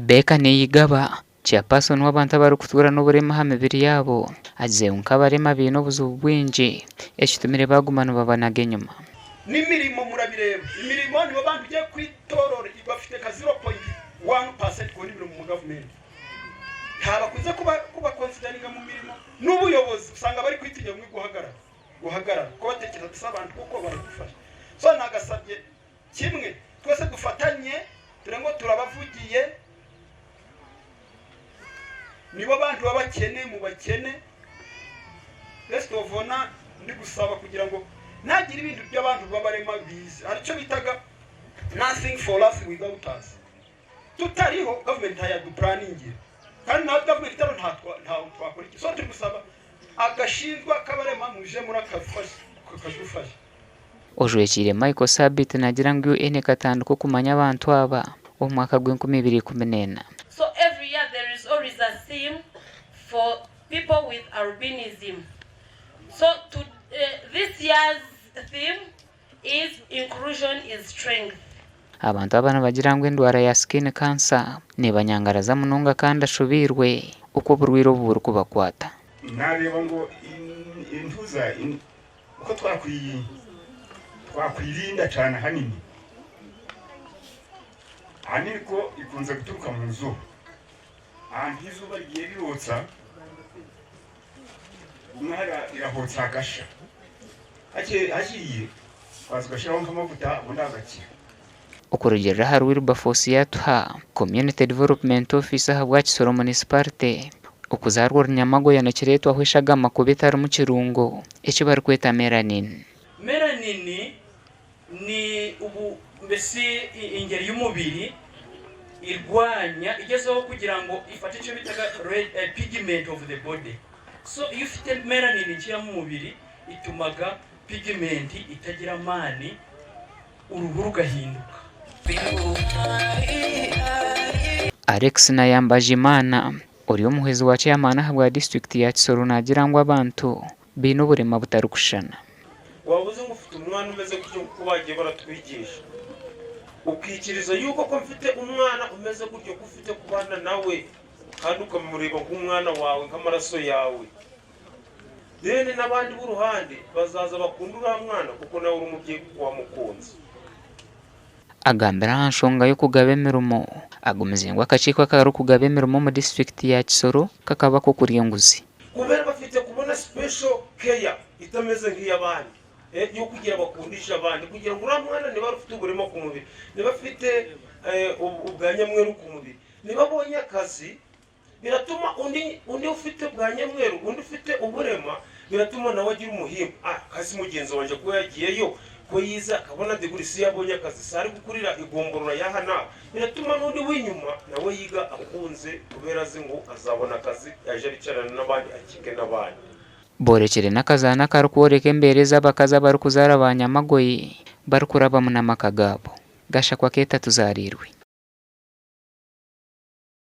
Rebecca Niyigaba chairperson w'abantu abarukutura n'uburema ha mibiri yabo agize unkabarema bino buzu bwinji ekitumire bagumana babanaga enyuma n'imirimo murabireba imirimo nibo bantu ugiye kwitorora bafite ka 0.1% kuri biro mu gavumenti ntabakunze kuba consideringa mu mirimo n'ubuyobozi usanga bari kwitinya mu guhagarara ko batekereza tusabantu kuko baragufasha so nagasabye kimwe twese dufatanye turengo turabavugiye nibo bantu babakene mu bakene rest of honor ndi gusaba kugira ngo nagira ibintu by'abantu babarema bize aricyo bitaga nothing for us without us tutariho government haya du planning kandi na government taro nta twakora iki so turi gusaba agashinzwa kabarema muje muri akafasha ojwekire Michael Sabit nagira ngo ene katanduko kumanya abantu aba omwaka gw'2019 so every year there is always a theme for people with albinism so to this year's theme is inclusion is strength. Abantu abana bagira ngo indwara ya skin cancer ne banyangaraza munonga kandi ashubirwe uko burwiro buburu kubakwata. Nareba ngo intuza uko twakwirinda cyane hanini ko ikunze guturuka mu nzu ahantu izuba rigiye rirotsa umwara irahotsa agasha hagiye twazugashiraho nk'amavuta ubundi agakira ukurugera hari Wilberforce yatuha Community Development Officer habwa Kisoro Municipality ukuzarwa nyamagoya na kireto ahwishaga makubita mu kirungo icyo bari kweta melanin ni ubu mbese ingeri y'umubiri irwanya igezeho kugira ngo ifate icyo bitaga pigment of the body so iyo ufite melanin ikira mu mubiri itumaga pigment itagira mani uruhu rugahinduka. Alex Nayambajimana uri umuhezi wa chairman habwa district ya Kisoro nagira ngo abantu bino burema butarukushana wabuze ngo ufite umwana umeze gutyo kubagiye baratwigisha ukikiriza yuko ko mfite umwana umeze gutyo kufite kubana nawe kandi ukamureba nk'umwana wawe nk'amaraso yawe dene n'abandi b'uruhande bazaza bakundura mwana kuko nawe uri umubyeyi wa mukunzi agambira hanshonga yo kugabemerumo agumizengwa akaciko akaru kugabemerumo mu district ya Kisoro kakaba ko kuriyenguzi kubera bafite kubona special care itameze nk'iyabandi yo kugira bakundisha abandi kugira ngo uramwana niba rufite uburemo ku mubiri niba afite ubwanyamweru ku mubiri niba abonye akazi biratuma undi ufite ubwanyamweru undi ufite uburema biratuma nawe agira umuhimba kazi mugenzi wanje ko yagiyeyo ko yiza akabona degree yabonye akazi sari gukurira igomborora yahana biratuma n'undi w'inyuma nawe yiga akunze kubera ngo azabona akazi yaje bicarana n'abandi akike n'abandi borekere nakazana karukoreke mbereza bakaza barukuzara abanyamagoyi barukuraba mu namakagabo gasha kwa keta tuzarirwe